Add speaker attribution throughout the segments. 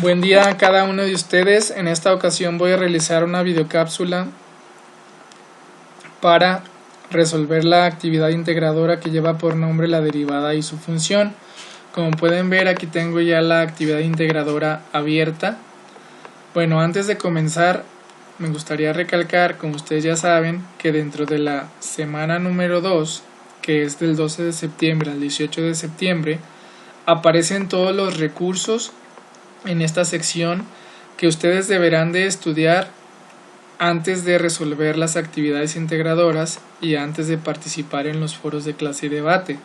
Speaker 1: Buen día a cada uno de ustedes. En esta ocasión voy a realizar una videocápsula para resolver la actividad integradora que lleva por nombre la derivada y su función. Como pueden ver, aquí tengo ya la actividad integradora abierta. Bueno, antes de comenzar me gustaría recalcar, como ustedes ya saben, que dentro de la semana número 2, que es del 12 de septiembre al 18 de septiembre, aparecen todos los recursos en esta sección que ustedes deberán de estudiar antes de resolver las actividades integradoras y antes de participar en los foros de clase y debate.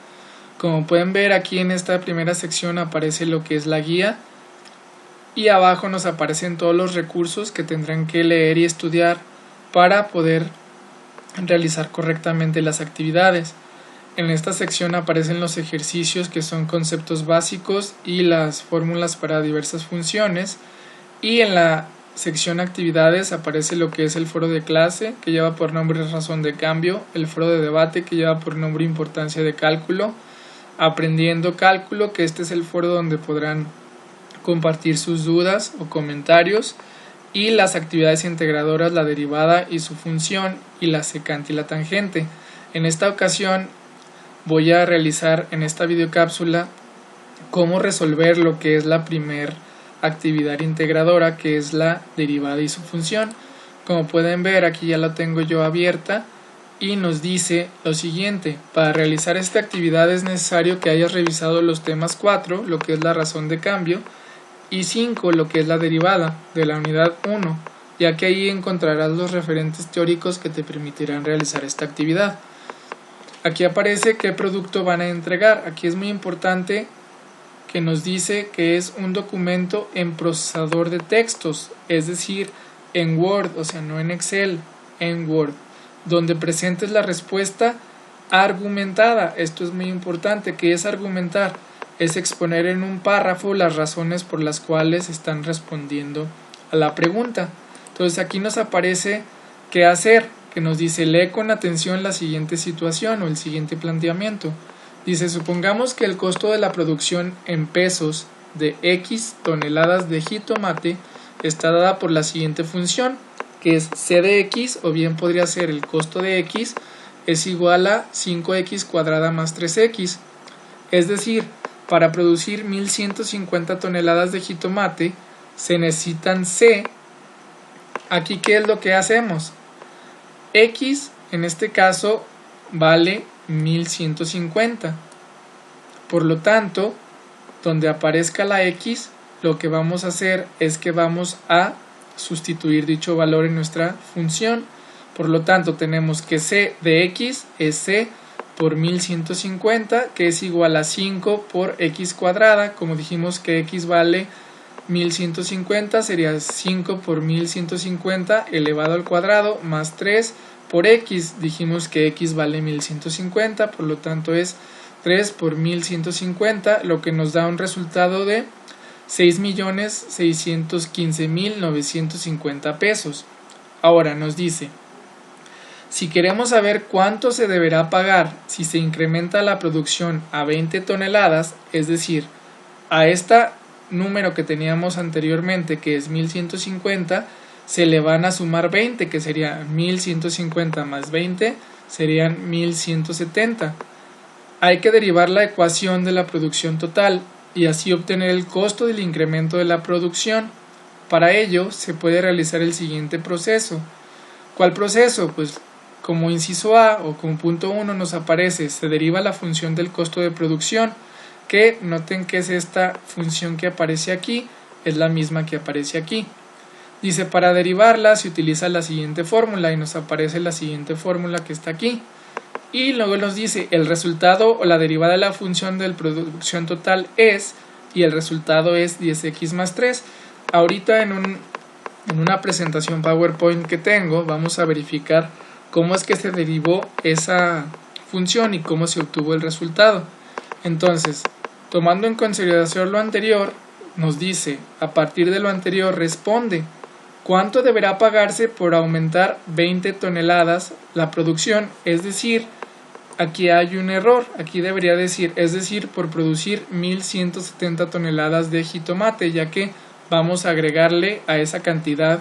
Speaker 1: Como pueden ver, aquí en esta primera sección aparece lo que es la guía y abajo nos aparecen todos los recursos que tendrán que leer y estudiar para poder realizar correctamente las actividades. En esta sección aparecen los ejercicios que son conceptos básicos y las fórmulas para diversas funciones, y en la sección actividades aparece lo que es el foro de clase, que lleva por nombre razón de cambio, el foro de debate, que lleva por nombre importancia de cálculo, aprendiendo cálculo, que este es el foro donde podrán compartir sus dudas o comentarios, y las actividades integradoras, la derivada y su función, y la secante y la tangente. En esta ocasión voy a realizar en esta videocápsula cómo resolver lo que es la primera actividad integradora, que es la derivada y su función. Como pueden ver, aquí ya la tengo yo abierta y nos dice lo siguiente: para realizar esta actividad es necesario que hayas revisado los temas 4, lo que es la razón de cambio, y 5, lo que es la derivada de la unidad 1, ya que ahí encontrarás los referentes teóricos que te permitirán realizar esta actividad. Aquí aparece qué producto van a entregar. Aquí es muy importante que nos dice que es un documento en procesador de textos, es decir, en Word, o sea, no en Excel, en Word, donde presentes la respuesta argumentada. Esto es muy importante. ¿Qué es argumentar? Es exponer en un párrafo las razones por las cuales están respondiendo a la pregunta. Entonces aquí nos aparece qué hacer, que nos dice: lee con atención la siguiente situación o el siguiente planteamiento. Dice: supongamos que el costo de la producción en pesos de X toneladas de jitomate está dada por la siguiente función, que es C de X, o bien podría ser el costo de X es igual a 5X cuadrada más 3X. Es decir, para producir 1150 toneladas de jitomate se necesitan C. Aquí, ¿qué es lo que hacemos? X en este caso vale 1150. Por lo tanto, donde aparezca la X, lo que vamos a hacer es que vamos a sustituir dicho valor en nuestra función. Por lo tanto, tenemos que C de X es C por 1150, que es igual a 5 por X cuadrada. Como dijimos que X vale 1150, sería 5 por 1150 elevado al cuadrado más 3 por X. Dijimos que X vale 1150, por lo tanto es 3 por 1150, lo que nos da un resultado de 6.615.950 pesos. Ahora nos dice: si queremos saber cuánto se deberá pagar si se incrementa la producción a 20 toneladas, es decir, a esta número que teníamos anteriormente, que es 1150, se le van a sumar 20, que sería 1150 más 20, serían 1170. Hay que derivar la ecuación de la producción total y así obtener el costo del incremento de la producción. Para ello se puede realizar el siguiente proceso. ¿Cuál proceso? Pues como inciso A o como punto 1 nos aparece, se deriva la función del costo de producción, que noten que es esta función que aparece aquí, es la misma que aparece aquí. Dice: para derivarla se utiliza la siguiente fórmula, y nos aparece la siguiente fórmula que está aquí. Y luego nos dice: el resultado o la derivada de la función de producción total es, y el resultado es 10x más 3. Ahorita en una presentación PowerPoint que tengo, vamos a verificar cómo es que se derivó esa función y cómo se obtuvo el resultado. Entonces, tomando en consideración lo anterior, nos dice: a partir de lo anterior responde cuánto deberá pagarse por aumentar 20 toneladas la producción. Es decir, aquí hay un error, aquí debería decir, es decir, por producir 1170 toneladas de jitomate, ya que vamos a agregarle a esa cantidad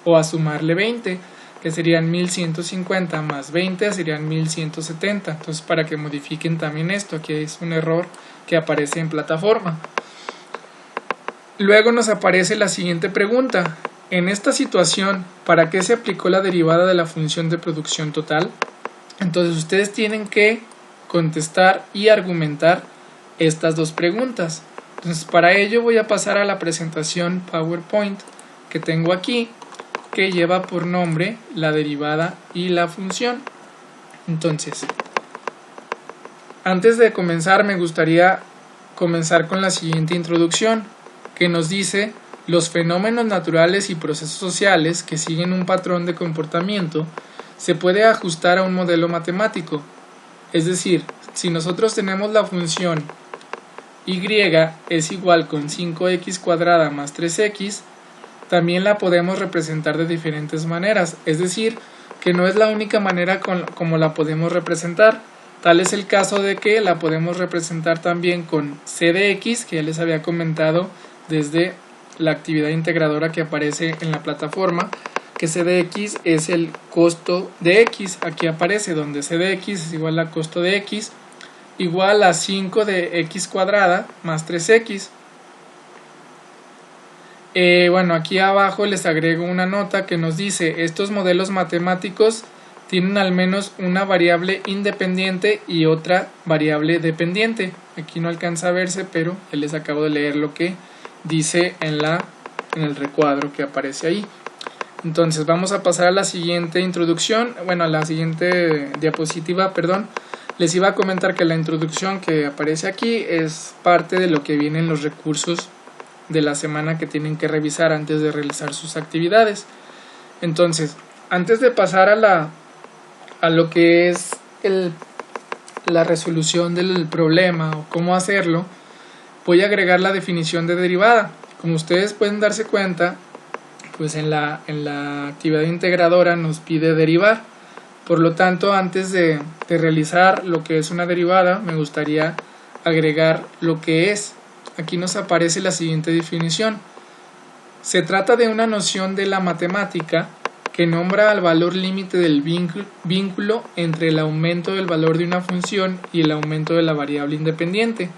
Speaker 1: o a sumarle 20, que serían 1150 más 20 serían 1170. Entonces, para que modifiquen también esto, aquí es un error que aparece en plataforma. Luego nos aparece la siguiente pregunta: en esta situación, ¿para qué se aplicó la derivada de la función de producción total? Entonces ustedes tienen que contestar y argumentar estas dos preguntas. Entonces, para ello voy a pasar a la presentación PowerPoint que tengo aquí, que lleva por nombre la derivada y la función. Entonces, antes de comenzar, me gustaría comenzar con la siguiente introducción, que nos dice: los fenómenos naturales y procesos sociales que siguen un patrón de comportamiento se puede ajustar a un modelo matemático. Es decir, si nosotros tenemos la función y es igual con 5x cuadrada más 3x, también la podemos representar de diferentes maneras. Es decir, que no es la única manera como la podemos representar. Tal es el caso de que la podemos representar también con c de x, que ya les había comentado desde la actividad integradora que aparece en la plataforma, que c de x es el costo de x. Aquí aparece donde c de x es igual a costo de x, igual a 5 de x cuadrada más 3x. Bueno, aquí abajo les agrego una nota que nos dice: estos modelos matemáticos tienen al menos una variable independiente y otra variable dependiente. Aquí no alcanza a verse, pero les acabo de leer lo que dice en el recuadro que aparece ahí. Entonces vamos a pasar a la siguiente introducción, bueno, a la siguiente diapositiva, perdón. Les iba a comentar que la introducción que aparece aquí es parte de lo que viene en los recursos de la semana que tienen que revisar antes de realizar sus actividades. Entonces, antes de pasar a lo que es la resolución del problema o cómo hacerlo, voy a agregar la definición de derivada. Como ustedes pueden darse cuenta, pues en la actividad integradora nos pide derivar. Por lo tanto, antes de realizar lo que es una derivada, me gustaría agregar lo que es. Aquí nos aparece la siguiente definición: se trata de una noción de la matemática que nombra al valor límite del vínculo entre el aumento del valor de una función y el aumento de la variable independiente.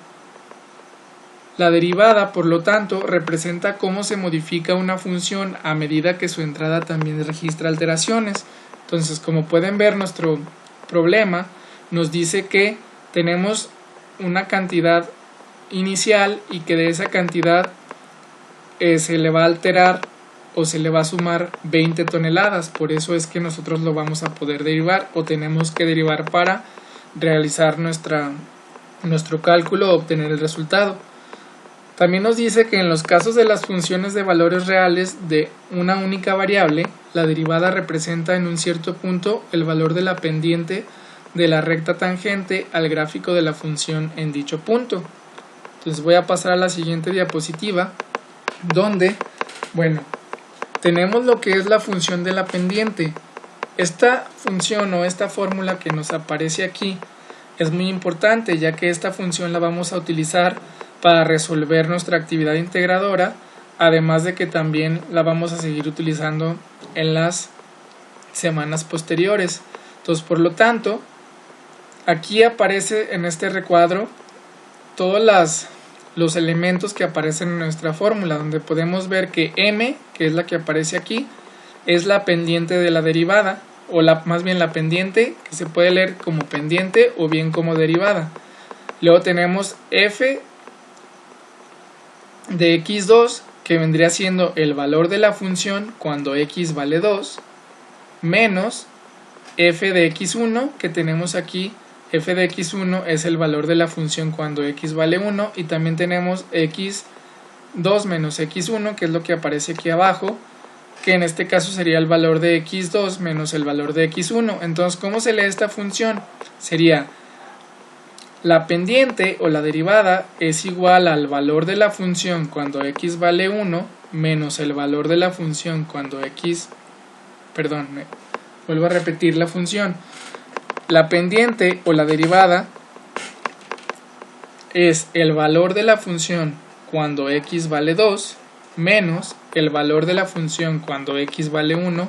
Speaker 1: La derivada, por lo tanto, representa cómo se modifica una función a medida que su entrada también registra alteraciones. Entonces, como pueden ver, nuestro problema nos dice que tenemos una cantidad inicial y que de esa cantidad se le va a alterar o se le va a sumar 20 toneladas. Por eso es que nosotros lo vamos a poder derivar o tenemos que derivar para realizar nuestro cálculo o obtener el resultado. También nos dice que en los casos de las funciones de valores reales de una única variable, la derivada representa en un cierto punto el valor de la pendiente de la recta tangente al gráfico de la función en dicho punto. Entonces voy a pasar a la siguiente diapositiva, donde, bueno, tenemos lo que es la función de la pendiente. Esta función o esta fórmula que nos aparece aquí es muy importante, ya que esta función la vamos a utilizar para resolver nuestra actividad integradora, además de que también la vamos a seguir utilizando en las semanas posteriores. Entonces, por lo tanto, aquí aparece en este recuadro todos los elementos que aparecen en nuestra fórmula, donde podemos ver que m, que es la que aparece aquí, es la pendiente de la derivada, o más bien la pendiente, que se puede leer como pendiente o bien como derivada. Luego tenemos f de x2, que vendría siendo el valor de la función cuando x vale 2, menos f de x1, que tenemos aquí, f de x1 es el valor de la función cuando x vale 1, y también tenemos x2 menos x1, que es lo que aparece aquí abajo, que en este caso sería el valor de x2 menos el valor de x1. Entonces, ¿cómo se lee esta función? Sería: la pendiente o la derivada es igual al valor de la función cuando x vale 1 menos el valor de la función cuando vuelvo a repetir la función. La pendiente o la derivada es el valor de la función cuando x vale 2 menos el valor de la función cuando x vale 1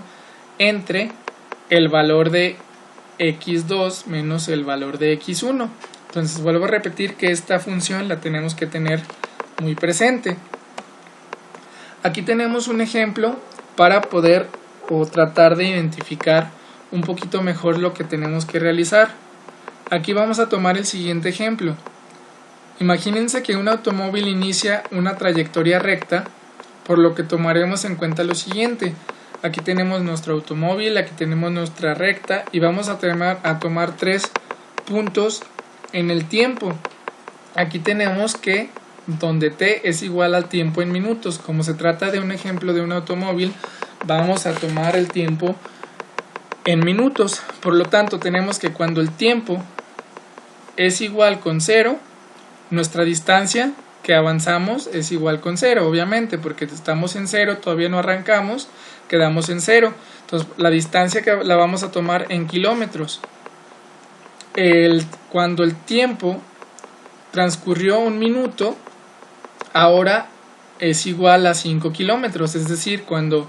Speaker 1: entre el valor de x2 menos el valor de x1. Entonces vuelvo a repetir que esta función la tenemos que tener muy presente. Aquí tenemos un ejemplo para poder o tratar de identificar un poquito mejor lo que tenemos que realizar. Aquí vamos a tomar el siguiente ejemplo. Imagínense que un automóvil inicia una trayectoria recta, por lo que tomaremos en cuenta lo siguiente. Aquí tenemos nuestro automóvil, aquí tenemos nuestra recta y vamos a tomar 3 puntos en el tiempo. Aquí tenemos que donde t es igual al tiempo en minutos. Como se trata de un ejemplo de un automóvil, vamos a tomar el tiempo en minutos. Por lo tanto, tenemos que cuando el tiempo es igual con 0, nuestra distancia que avanzamos es igual con 0, obviamente, porque estamos en 0, todavía no arrancamos, quedamos en 0. Entonces, la distancia que la vamos a tomar en kilómetros. Cuando el tiempo transcurrió 1 minuto, ahora es igual a 5 kilómetros, es decir, cuando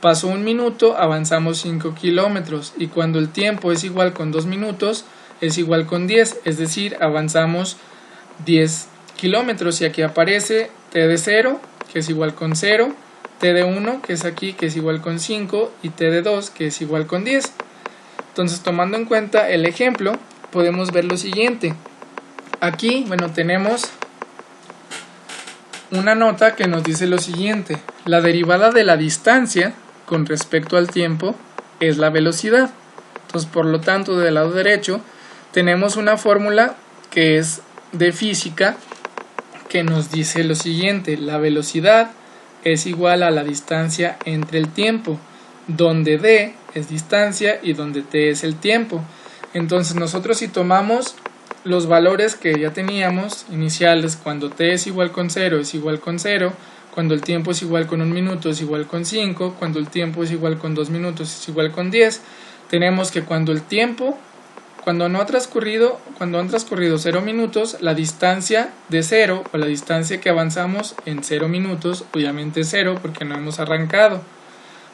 Speaker 1: pasó 1 minuto avanzamos 5 kilómetros y cuando el tiempo es igual con 2 minutos es igual con 10, es decir, avanzamos 10 kilómetros y aquí aparece t de 0 que es igual con 0, t de 1 que es aquí que es igual con 5 y t de 2 que es igual con 10. Entonces, tomando en cuenta el ejemplo, podemos ver lo siguiente. Aquí, tenemos una nota que nos dice lo siguiente: la derivada de la distancia con respecto al tiempo es la velocidad. Entonces, por lo tanto, del lado derecho tenemos una fórmula que es de física que nos dice lo siguiente: la velocidad es igual a la distancia entre el tiempo, donde d es distancia y donde t es el tiempo. Entonces, nosotros si tomamos los valores que ya teníamos iniciales, cuando t es igual con 0 es igual con 0, cuando el tiempo es igual con 1 minuto es igual con 5, cuando el tiempo es igual con 2 minutos es igual con 10, tenemos que cuando han transcurrido 0 minutos, la distancia de 0 o la distancia que avanzamos en 0 minutos, obviamente es 0 porque no hemos arrancado.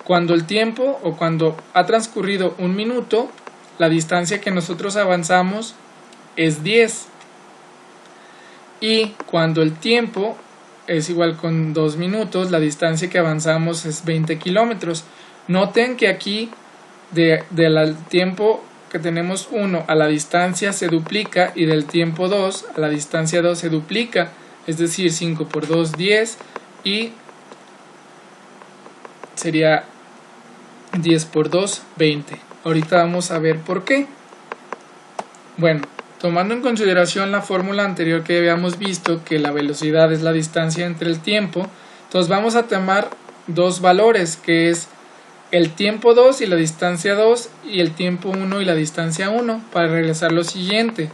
Speaker 1: Cuando el tiempo o cuando ha transcurrido 1 minuto, la distancia que nosotros avanzamos es 10. Y cuando el tiempo es igual con 2 minutos, la distancia que avanzamos es 20 kilómetros. Noten que aquí del tiempo que tenemos 1 a la distancia se duplica y del tiempo 2 a la distancia 2 se duplica, es decir, 5 por 2, 10 y sería 10 por 2, 20. Ahorita vamos a ver por qué. Bueno, tomando en consideración la fórmula anterior que habíamos visto, que la velocidad es la distancia entre el tiempo, entonces vamos a tomar dos valores, que es el tiempo 2 y la distancia 2 y el tiempo 1 y la distancia 1 para realizar lo siguiente.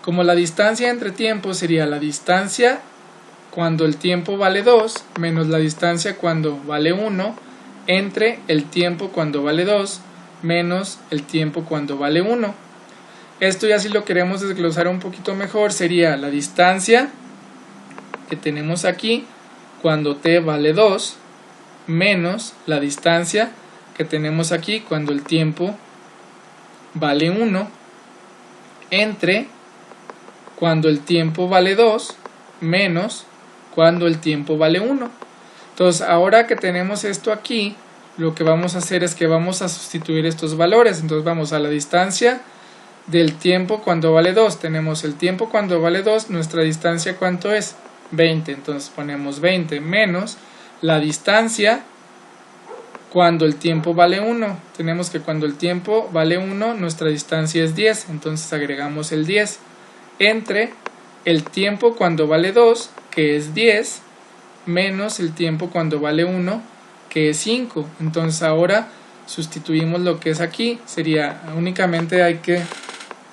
Speaker 1: Como la distancia entre tiempos sería la distancia cuando el tiempo vale 2 menos la distancia cuando vale 1 entre el tiempo cuando vale 2 menos el tiempo cuando vale 1. Esto ya si lo queremos desglosar un poquito mejor sería la distancia que tenemos aquí cuando t vale 2 menos la distancia que tenemos aquí cuando el tiempo vale 1 entre cuando el tiempo vale 2 menos cuando el tiempo vale 1. Entonces, ahora que tenemos esto aquí, lo que vamos a hacer es que vamos a sustituir estos valores. Entonces vamos a la distancia del tiempo cuando vale 2. Tenemos el tiempo cuando vale 2, nuestra distancia ¿cuánto es? 20. Entonces ponemos 20 menos la distancia cuando el tiempo vale 1. Tenemos que cuando el tiempo vale 1, nuestra distancia es 10. Entonces agregamos el 10 entre el tiempo cuando vale 2, que es 10, menos el tiempo cuando vale 1, que es 5. Entonces ahora sustituimos lo que es aquí. Sería únicamente hay que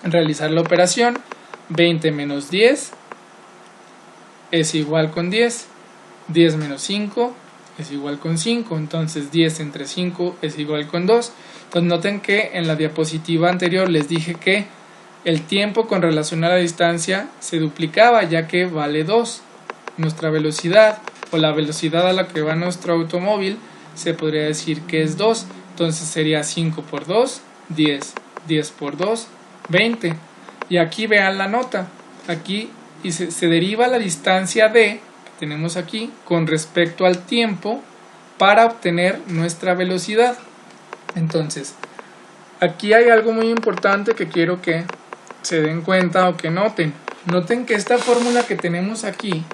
Speaker 1: realizar la operación. 20 menos 10 es igual con 10. 10 menos 5 es igual con 5. Entonces 10 entre 5 es igual con 2. Entonces noten que en la diapositiva anterior les dije que el tiempo con relación a la distancia se duplicaba, ya que vale 2. Nuestra velocidad o la velocidad a la que va nuestro automóvil, se podría decir que es 2. Entonces sería 5 por 2, 10. 10 por 2, 20. Y aquí vean la nota. Aquí se deriva la distancia d que tenemos aquí con respecto al tiempo para obtener nuestra velocidad. Entonces, aquí hay algo muy importante que quiero que se den cuenta o que noten. Noten que esta fórmula que tenemos aquí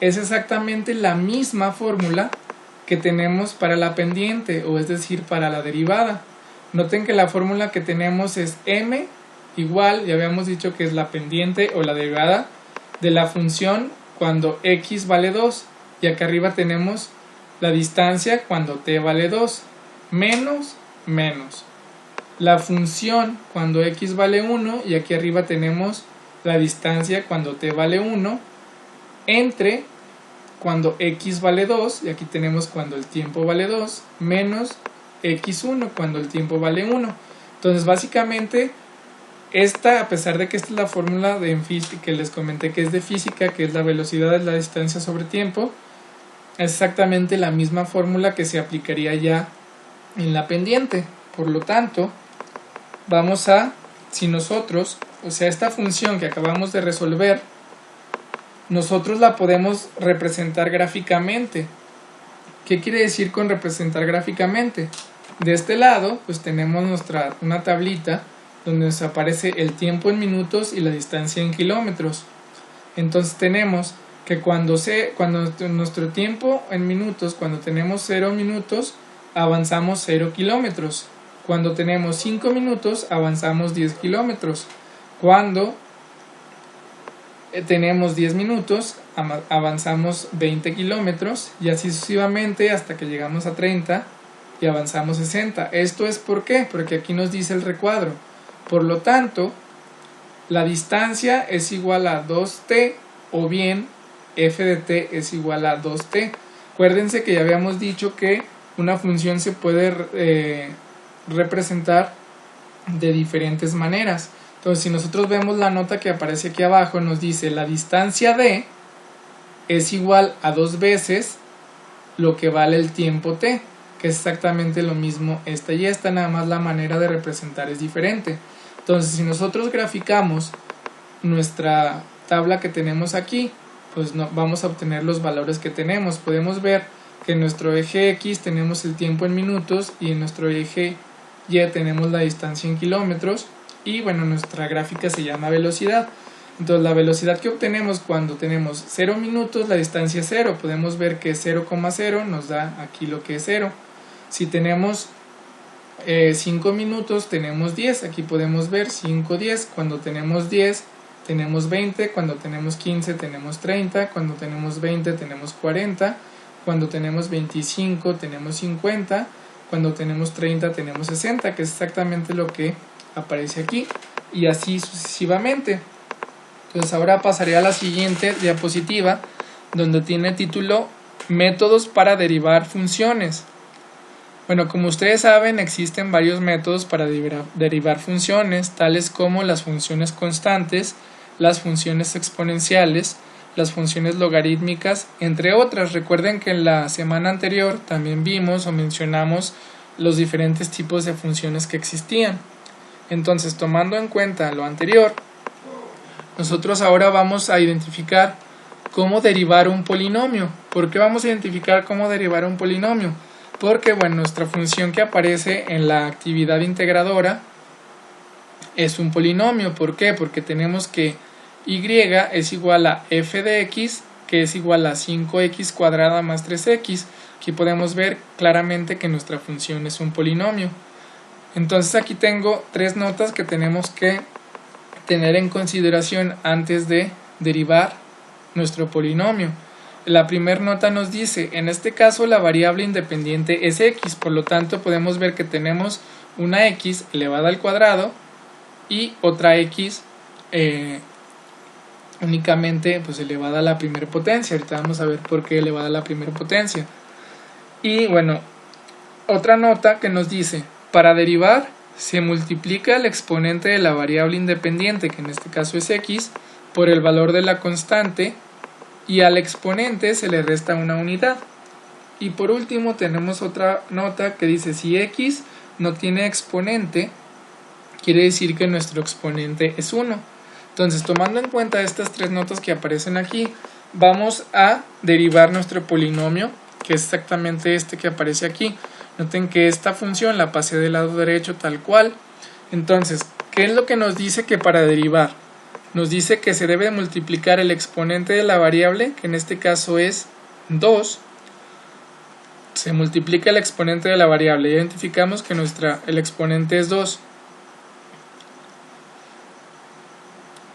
Speaker 1: es exactamente la misma fórmula que tenemos para la pendiente, o es decir, para la derivada. Noten que la fórmula que tenemos es m igual, ya habíamos dicho que es la pendiente o la derivada de la función cuando x vale 2. Y acá arriba tenemos la distancia cuando t vale 2, menos la función cuando x vale 1, y aquí arriba tenemos la distancia cuando t vale 1, entre cuando x vale 2, y aquí tenemos cuando el tiempo vale 2, menos x1 cuando el tiempo vale 1. Entonces básicamente esta, a pesar de que esta es la fórmula de física que les comenté que es de física, que es la velocidad de la distancia sobre tiempo, es exactamente la misma fórmula que se aplicaría ya en la pendiente. Por lo tanto, vamos a, si nosotros, o sea, esta función que acabamos de resolver, nosotros la podemos representar gráficamente. ¿Qué quiere decir con representar gráficamente? De este lado, pues tenemos una tablita donde nos aparece el tiempo en minutos y la distancia en kilómetros. Entonces tenemos que cuando nuestro tiempo en minutos, cuando tenemos 0 minutos, avanzamos 0 kilómetros. Cuando tenemos 5 minutos, avanzamos 10 kilómetros. Cuando tenemos 10 minutos, avanzamos 20 kilómetros, y así sucesivamente hasta que llegamos a 30 y avanzamos 60. ¿Esto es por qué? Porque aquí nos dice el recuadro. Por lo tanto, la distancia es igual a 2t, o bien f de t es igual a 2t. Acuérdense que ya habíamos dicho que una función se puede representar de diferentes maneras. Entonces, si nosotros vemos la nota que aparece aquí abajo, nos dice la distancia d es igual a 2 veces lo que vale el tiempo t, que es exactamente lo mismo esta y esta, nada más la manera de representar es diferente. Entonces, si nosotros graficamos nuestra tabla que tenemos aquí, pues vamos a obtener los valores que tenemos. Podemos ver que en nuestro eje X tenemos el tiempo en minutos y en nuestro eje Y tenemos la distancia en kilómetros, y bueno, nuestra gráfica se llama velocidad. Entonces la velocidad que obtenemos cuando tenemos 0 minutos, la distancia es 0. Podemos ver que 0,0 nos da aquí lo que es 0. Si tenemos 5 minutos, tenemos 10. Aquí podemos ver 5, 10. Cuando tenemos 10, tenemos 20. Cuando tenemos 15, tenemos 30. Cuando tenemos 20, tenemos 40. Cuando tenemos 25, tenemos 50. Cuando tenemos 30, tenemos 60, que es exactamente lo que aparece aquí, y así sucesivamente. Entonces ahora pasaré a la siguiente diapositiva, donde tiene título Métodos para derivar funciones. Bueno, como ustedes saben, existen varios métodos para derivar funciones, tales como las funciones constantes, las funciones exponenciales, las funciones logarítmicas, entre otras. Recuerden que en la semana anterior también vimos o mencionamos los diferentes tipos de funciones que existían. Entonces, tomando en cuenta lo anterior, nosotros ahora vamos a identificar cómo derivar un polinomio. ¿Por qué vamos a identificar cómo derivar un polinomio? Porque, bueno, nuestra función que aparece en la actividad integradora es un polinomio. ¿Por qué? Porque tenemos que y es igual a f de x, que es igual a 5x cuadrada más 3x. Aquí podemos ver claramente que nuestra función es un polinomio. Entonces aquí tengo 3 notas que tenemos que tener en consideración antes de derivar nuestro polinomio. La primera nota nos dice, en este caso la variable independiente es x, por lo tanto podemos ver que tenemos una x elevada al cuadrado y otra x únicamente pues elevada a la primera potencia. Ahorita vamos a ver por qué elevada a la primera potencia. Y bueno, otra nota que nos dice, para derivar se multiplica el exponente de la variable independiente, que en este caso es x, por el valor de la constante y al exponente se le resta una unidad. Y por último tenemos otra nota que dice si x no tiene exponente, quiere decir que nuestro exponente es 1. Entonces, tomando en cuenta estas tres notas que aparecen aquí, vamos a derivar nuestro polinomio, que es exactamente este que aparece aquí. Noten que esta función la pasé del lado derecho tal cual. Entonces, ¿qué es lo que nos dice que para derivar? Nos dice que se debe multiplicar el exponente de la variable, que en este caso es 2. Se multiplica el exponente de la variable. Identificamos que el exponente es 2.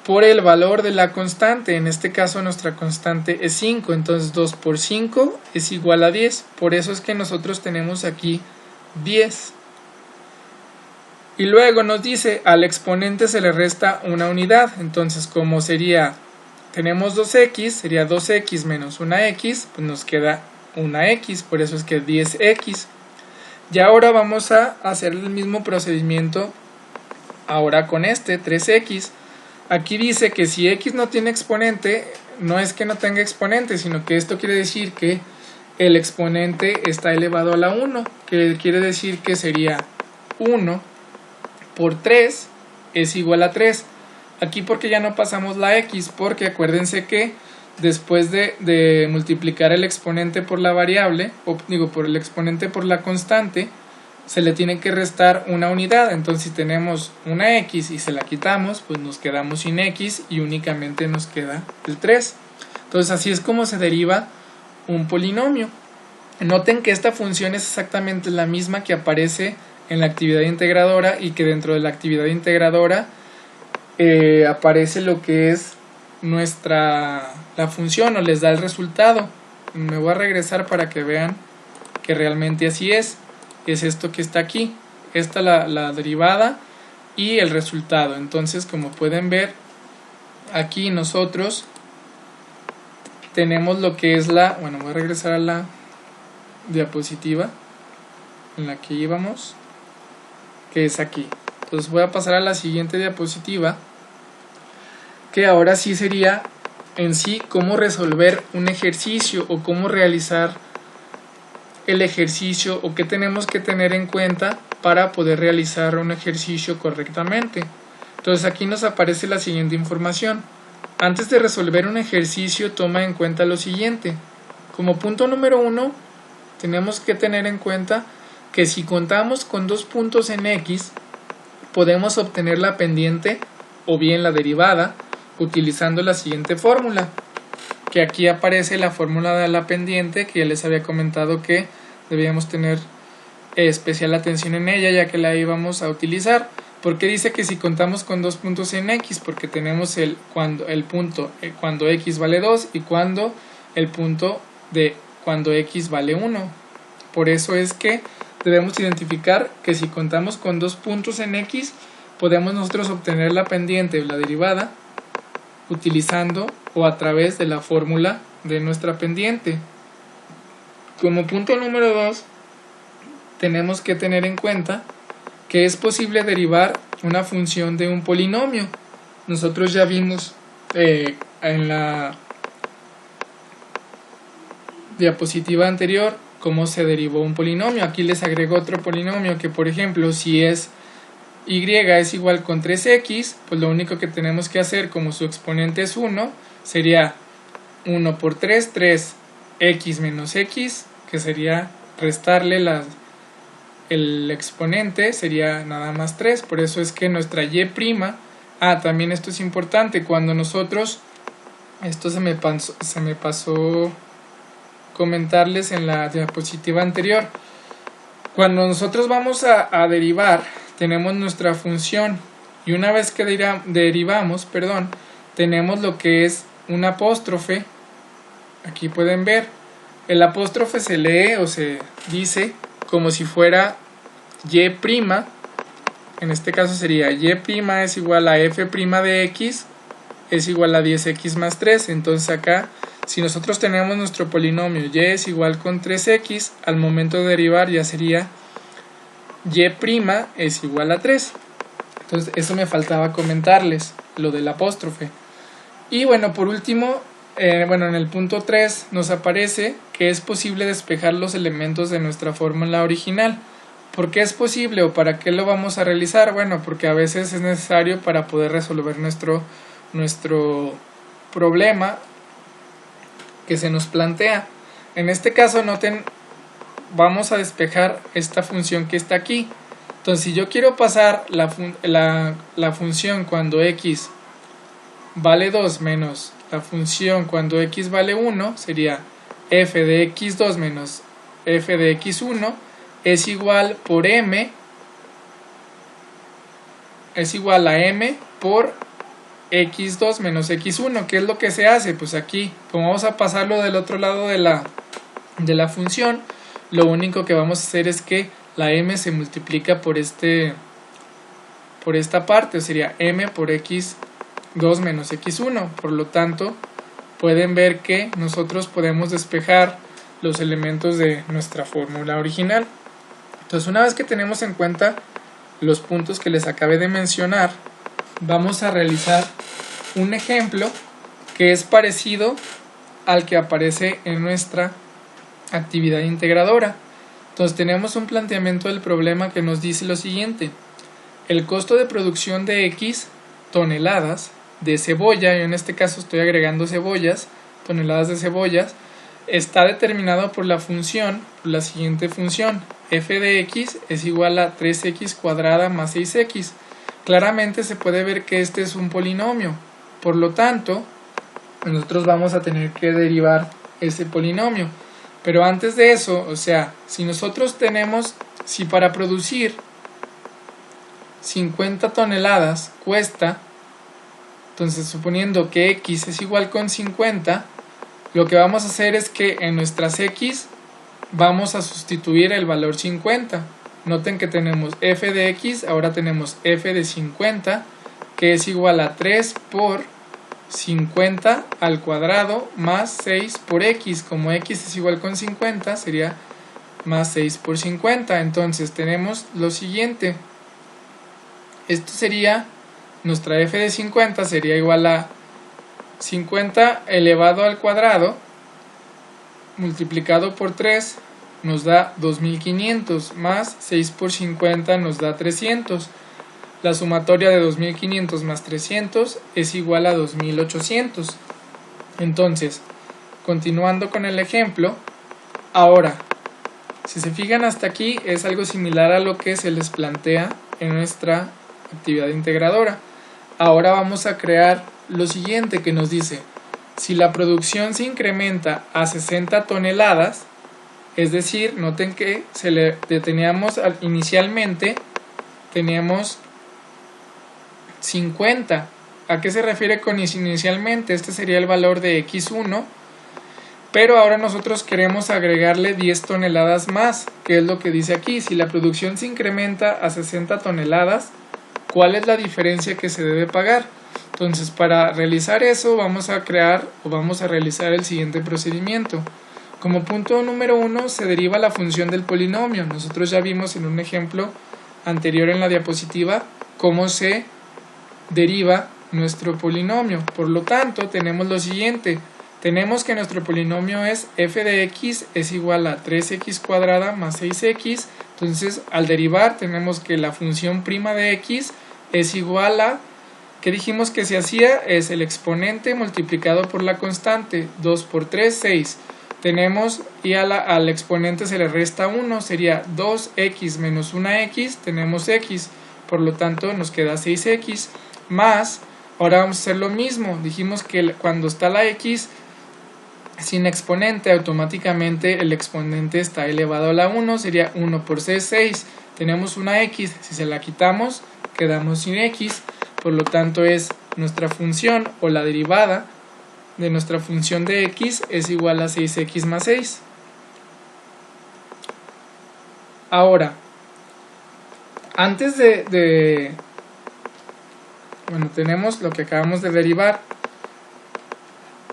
Speaker 1: Por el valor de la constante, en este caso nuestra constante es 5, entonces 2 por 5 es igual a 10, por eso es que nosotros tenemos aquí 10. Y luego nos dice, al exponente se le resta una unidad, entonces como tenemos 2x, sería 2x menos 1x, pues nos queda 1x, por eso es que 10x. Y ahora vamos a hacer el mismo procedimiento ahora con 3x. Aquí dice que si x no tiene exponente, no es que no tenga exponente, sino que esto quiere decir que el exponente está elevado a la 1, que quiere decir que sería 1 por 3 es igual a 3. Aquí porque ya no pasamos la x, porque acuérdense que después de multiplicar el exponente por la variable, por el exponente por la constante, se le tiene que restar una unidad. Entonces si tenemos una x y se la quitamos, pues nos quedamos sin x y únicamente nos queda el 3. Entonces así es como se deriva un polinomio. Noten que esta función es exactamente la misma que aparece en la actividad integradora y que dentro de la actividad integradora aparece lo que es la función o les da el resultado. Me voy a regresar para que vean que realmente así es. Es esto que está aquí, esta la derivada y el resultado. Entonces, como pueden ver, aquí nosotros tenemos lo que es voy a regresar a la diapositiva en la que íbamos, que es aquí. Entonces voy a pasar a la siguiente diapositiva, que ahora sí sería en sí cómo resolver un ejercicio o cómo realizar el ejercicio o qué tenemos que tener en cuenta para poder realizar un ejercicio correctamente. Entonces aquí nos aparece la siguiente información. Antes de resolver un ejercicio, toma en cuenta lo siguiente. Como punto número 1, tenemos que tener en cuenta que si contamos con dos puntos en x, podemos obtener la pendiente o bien la derivada utilizando la siguiente fórmula, que aquí aparece la fórmula de la pendiente, que ya les había comentado que debíamos tener especial atención en ella ya que la íbamos a utilizar. ¿Por qué dice que si contamos con dos puntos en x? Porque tenemos cuando x vale 2 y el punto de cuando x vale 1. Por eso es que debemos identificar que si contamos con dos puntos en x, podemos nosotros obtener la pendiente o la derivada utilizando o a través de la fórmula de nuestra pendiente. Como punto número 2, tenemos que tener en cuenta que es posible derivar una función de un polinomio. Nosotros ya vimos en la diapositiva anterior cómo se derivó un polinomio. Aquí les agrego otro polinomio que, por ejemplo, si es y es igual con 3x, pues lo único que tenemos que hacer, como su exponente es 1, sería 1 por 3, 3x menos x, que sería restarle el exponente, sería nada más 3. Por eso es que nuestra y', también esto es importante, cuando nosotros, esto se me pasó comentarles en la diapositiva anterior, cuando nosotros vamos a derivar, tenemos nuestra función y una vez que derivamos, tenemos lo que es un apóstrofe. Aquí pueden ver, el apóstrofe se lee o se dice como si fuera y', en este caso sería y' es igual a f' de x es igual a 10x más 3. Entonces acá, si nosotros tenemos nuestro polinomio y es igual con 3x, al momento de derivar ya sería y' es igual a 3. Entonces eso me faltaba comentarles, lo del apóstrofe. Y bueno, por último, en el punto 3 nos aparece que es posible despejar los elementos de nuestra fórmula original. ¿Por qué es posible o para qué lo vamos a realizar? Bueno, porque a veces es necesario para poder resolver nuestro problema que se nos plantea. En este caso, noten, vamos a despejar esta función que está aquí. Entonces, si yo quiero pasar la función cuando x vale 2 menos la función cuando x vale 1, sería f de x2 menos f de x1 es igual por m, es igual a m por x2 menos x1. ¿Qué es lo que se hace? Pues aquí, como vamos a pasarlo del otro lado de la función, lo único que vamos a hacer es que la m se multiplica por esta parte, sería m por x2 menos x1. Por lo tanto, pueden ver que nosotros podemos despejar los elementos de nuestra fórmula original. Entonces, una vez que tenemos en cuenta los puntos que les acabé de mencionar, vamos a realizar un ejemplo que es parecido al que aparece en nuestra actividad integradora. Entonces, tenemos un planteamiento del problema que nos dice lo siguiente: el costo de producción de X toneladas de cebolla, yo en este caso estoy agregando cebollas, toneladas de cebollas, está determinado por la siguiente función: f de x es igual a 3x cuadrada más 6x. Claramente se puede ver que este es un polinomio, por lo tanto nosotros vamos a tener que derivar ese polinomio. Pero antes de eso, o sea, si para producir 50 toneladas cuesta, entonces suponiendo que x es igual con 50, lo que vamos a hacer es que en nuestras x vamos a sustituir el valor 50. Noten que tenemos f de x, ahora tenemos f de 50, que es igual a 3 por 50 al cuadrado más 6 por x. Como x es igual con 50, sería más 6 por 50. Entonces tenemos lo siguiente: esto sería, nuestra f de 50 sería igual a 50 elevado al cuadrado multiplicado por 3 nos da 2500, más 6 por 50 nos da 300. La sumatoria de 2500 más 300 es igual a 2800. Entonces, continuando con el ejemplo, ahora, si se fijan hasta aquí, es algo similar a lo que se les plantea en nuestra actividad integradora. Ahora vamos a crear lo siguiente que nos dice: si la producción se incrementa a 60 toneladas, es decir, noten que inicialmente teníamos 50. ¿A qué se refiere con inicialmente? Este sería el valor de x1, pero ahora nosotros queremos agregarle 10 toneladas más, que es lo que dice aquí: si la producción se incrementa a 60 toneladas, ¿cuál es la diferencia que se debe pagar? Entonces, para realizar eso vamos a realizar el siguiente procedimiento. Como punto número 1 se deriva la función del polinomio. Nosotros ya vimos en un ejemplo anterior en la diapositiva cómo se deriva nuestro polinomio. Por lo tanto, tenemos lo siguiente: tenemos que nuestro polinomio es f de x es igual a 3x cuadrada más 6x. Entonces, al derivar tenemos que la función prima de x es igual a, ¿qué dijimos que se hacía? Es el exponente multiplicado por la constante. 2 por 3, 6. Tenemos, y al exponente se le resta 1, sería 2x menos 1x, tenemos x, por lo tanto nos queda 6x, más, ahora vamos a hacer lo mismo, dijimos que cuando está la x sin exponente, automáticamente el exponente está elevado a la 1, sería 1 por 6, 6, tenemos una x, si se la quitamos, quedamos sin x, por lo tanto es nuestra función o la derivada de nuestra función de x es igual a 6x más 6. Ahora, antes bueno, tenemos lo que acabamos de derivar.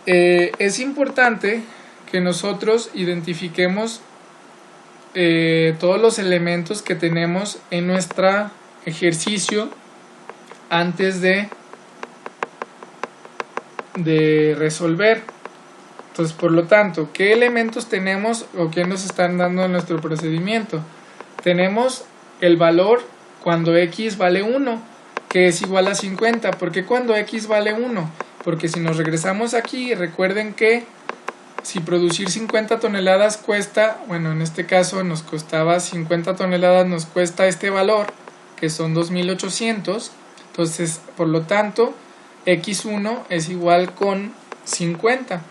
Speaker 1: Es importante que nosotros identifiquemos todos los elementos que tenemos en nuestro ejercicio antes de resolver. Entonces, por lo tanto, ¿qué elementos tenemos o qué nos están dando en nuestro procedimiento? Tenemos el valor cuando x vale 1, que es igual a 50. ¿Por qué cuando x vale 1? Porque si nos regresamos aquí, recuerden que si producir 50 toneladas cuesta, bueno, en este caso nos costaba 50 toneladas, nos cuesta este valor, que son 2800. Entonces, por lo tanto, x1 es igual con 50.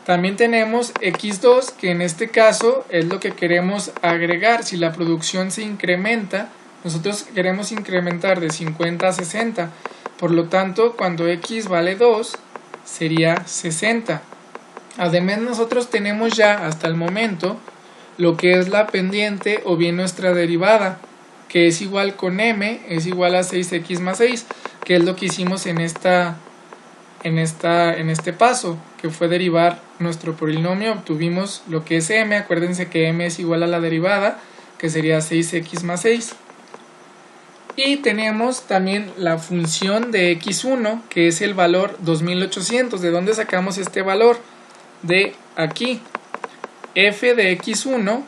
Speaker 1: También tenemos x2, que en este caso es lo que queremos agregar. Si la producción se incrementa, nosotros queremos incrementar de 50 a 60. Por lo tanto, cuando x vale 2, sería 60. Además, nosotros tenemos ya hasta el momento lo que es la pendiente o bien nuestra derivada, que es igual con m, es igual a 6x más 6, que es lo que hicimos en este paso, que fue derivar nuestro polinomio. Obtuvimos lo que es m, acuérdense que m es igual a la derivada, que sería 6x más 6. Y tenemos también la función de x1, que es el valor 2800. ¿De dónde sacamos este valor? De aquí. F de x1,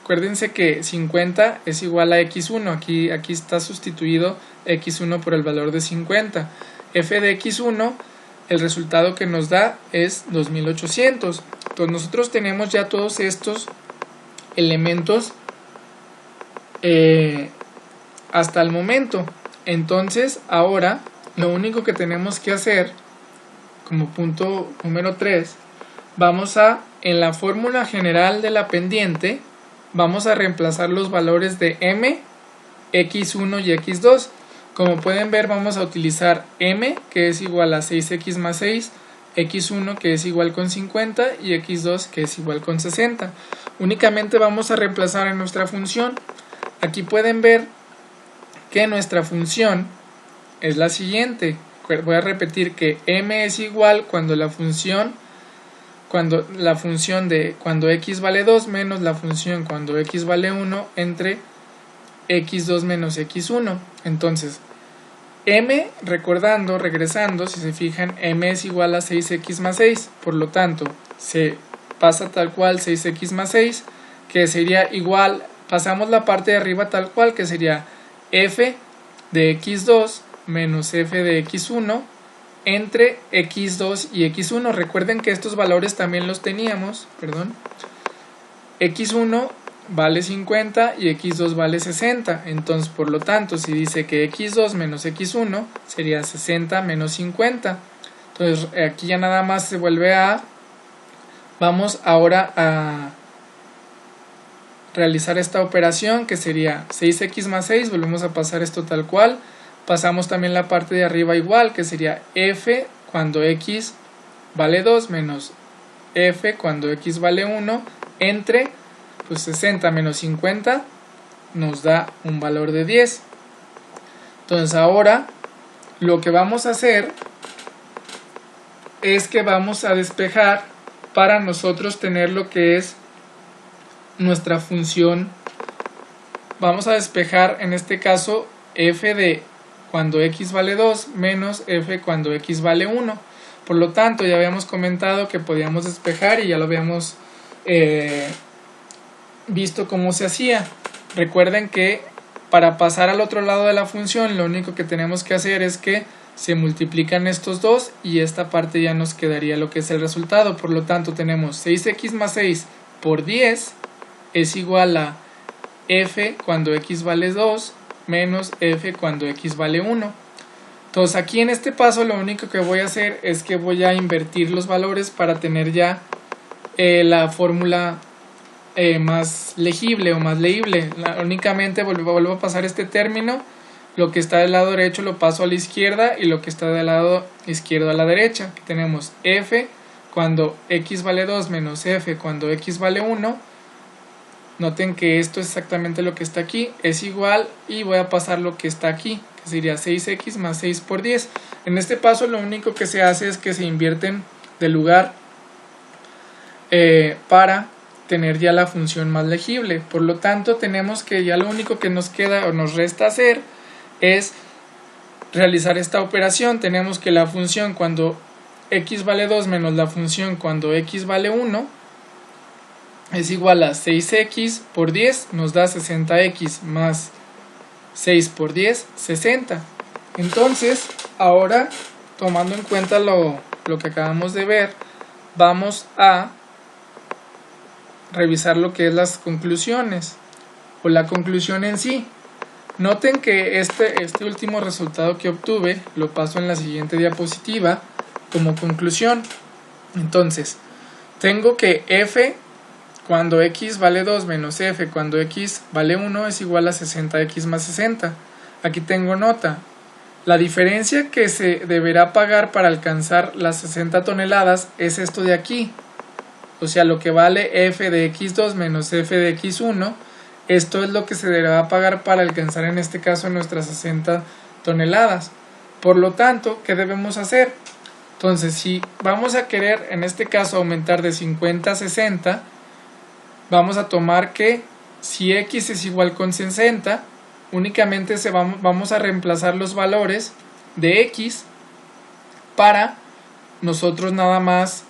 Speaker 1: acuérdense que 50 es igual a x1. Aquí está sustituido x1 por el valor de 50. F de x1, el resultado que nos da es 2800. Entonces nosotros tenemos ya todos estos elementos hasta el momento. Entonces ahora lo único que tenemos que hacer como punto número 3, vamos a, en la fórmula general de la pendiente, vamos a reemplazar los valores de m, x1 y x2. Como pueden ver, vamos a utilizar m, que es igual a 6x más 6, x1 que es igual con 50 y x2 que es igual con 60. Únicamente vamos a reemplazar en nuestra función. Aquí pueden ver que nuestra función es la siguiente. Voy a repetir que m es igual cuando la función de cuando x vale 2 menos la función cuando x vale 1 entre x2 menos x1. Entonces, m, regresando, si se fijan, m es igual a 6x más 6. Por lo tanto, se pasa tal cual 6x más 6, que sería igual, pasamos la parte de arriba tal cual, que sería f de x2 menos f de x1 entre x2 y x1. Recuerden que estos valores también los teníamos, x1 vale 50 y x2 vale 60. Entonces, por lo tanto, si dice que x2 menos x1 sería 60 menos 50. Entonces, aquí ya nada más se vuelve a... Vamos ahora a realizar esta operación, que sería 6x más 6. Volvemos a pasar esto tal cual. Pasamos también la parte de arriba igual, que sería f cuando x vale 2 menos f cuando x vale 1 entre 60 menos 50 nos da un valor de 10. Entonces ahora lo que vamos a hacer es que vamos a despejar para nosotros tener lo que es nuestra función. Vamos a despejar en este caso f de cuando x vale 2 menos f cuando x vale 1. Por lo tanto, ya habíamos comentado que podíamos despejar y ya lo habíamos visto cómo se hacía. Recuerden que para pasar al otro lado de la función, lo único que tenemos que hacer es que se multiplican estos dos y esta parte ya nos quedaría lo que es el resultado. Por lo tanto, tenemos 6x más 6 por 10 es igual a f cuando x vale 2 menos f cuando x vale 1. Entonces aquí en este paso lo único que voy a hacer es que voy a invertir los valores para tener ya la fórmula más legible o más leíble. Únicamente vuelvo a pasar este término, lo que está del lado derecho lo paso a la izquierda y lo que está del lado izquierdo a la derecha. Aquí tenemos f cuando x vale 2 menos f cuando x vale 1. Noten que esto es exactamente lo que está aquí, es igual, y voy a pasar lo que está aquí, que sería 6x más 6 por 10. En este paso lo único que se hace es que se invierten de lugar para tener ya la función más legible. Por lo tanto, tenemos que ya lo único que nos queda o nos resta hacer es realizar esta operación. Tenemos que la función cuando x vale 2 menos la función cuando x vale 1 es igual a 6x por 10, nos da 60x más 6 por 10, 60. Entonces, ahora, tomando en cuenta lo que acabamos de ver, vamos a revisar lo que es las conclusiones, o la conclusión en sí. Noten que este último resultado que obtuve, lo paso en la siguiente diapositiva, como conclusión. Entonces, tengo que f cuando x vale 2 menos f cuando x vale 1 es igual a 60x más 60. Aquí tengo nota. La diferencia que se deberá pagar para alcanzar las 60 toneladas es esto de aquí. O sea, lo que vale f de x2 menos f de x1, esto es lo que se deberá pagar para alcanzar en este caso nuestras 60 toneladas. Por lo tanto, ¿qué debemos hacer? Entonces, si vamos a querer en este caso aumentar de 50 a 60, vamos a tomar que si x es igual con 60, únicamente vamos a reemplazar los valores de x para nosotros nada más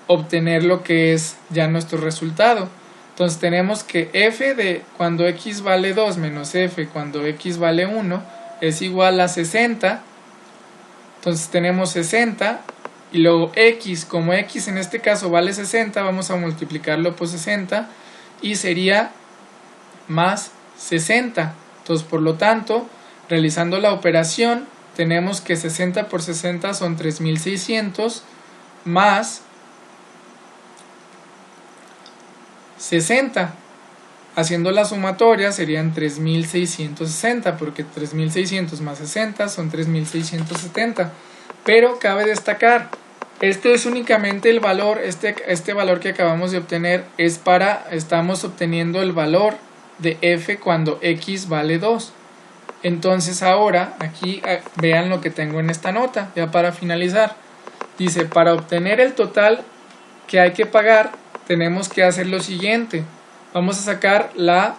Speaker 1: obtener lo que es ya nuestro resultado. Entonces tenemos que f de cuando x vale 2 menos f cuando x vale 1 es igual a 60. Entonces tenemos 60 y luego x, como x en este caso vale 60, vamos a multiplicarlo por 60 y sería más 60. Entonces, por lo tanto, realizando la operación, tenemos que 60 por 60 son 3600 más 60. Haciendo la sumatoria serían 3660, porque 3600 más 60 son 3670. Pero cabe destacar, esto es únicamente el valor, este valor que acabamos de obtener estamos obteniendo el valor de f cuando x vale 2. Entonces ahora aquí vean lo que tengo en esta nota, ya para finalizar. Dice, para obtener el total que hay que pagar, tenemos que hacer lo siguiente. Vamos a sacar la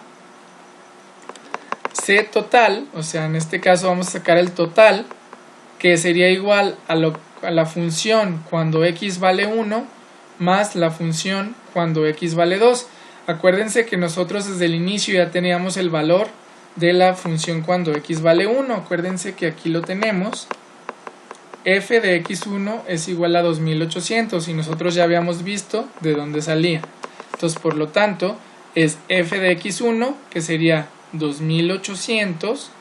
Speaker 1: C total, o sea, en este caso vamos a sacar el total, que sería igual a la función cuando x vale 1 más la función cuando x vale 2. Acuérdense que nosotros desde el inicio ya teníamos el valor de la función cuando x vale 1. Acuérdense que aquí lo tenemos. F de x1 es igual a 2800 y nosotros ya habíamos visto de dónde salía. Entonces, por lo tanto, es f de x1, que sería 2800,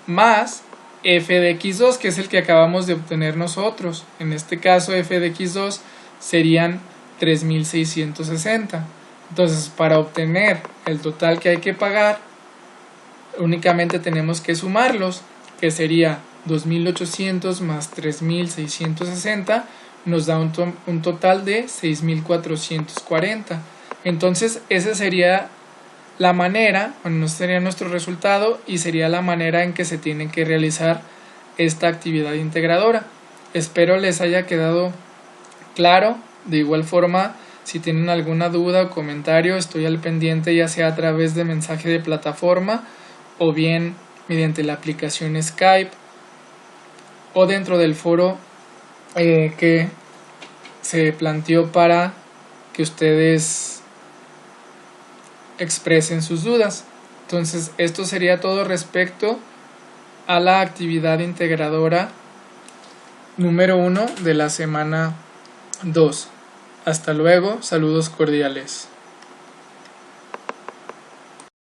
Speaker 1: más f de x2, que es el que acabamos de obtener nosotros. En este caso, f de x2 serían 3660. Entonces, para obtener el total que hay que pagar, únicamente tenemos que sumarlos, que sería 2800 más 3660, nos da un total de 6440. Entonces, esa sería la manera, bueno, sería nuestro resultado y sería la manera en que se tiene que realizar esta actividad integradora. Espero les haya quedado claro. De igual forma, si tienen alguna duda o comentario, estoy al pendiente, ya sea a través de mensaje de plataforma o bien mediante la aplicación Skype o dentro del foro que se planteó para que ustedes expresen sus dudas. Entonces, esto sería todo respecto a la actividad integradora número 1 de la semana 2. Hasta luego, saludos cordiales.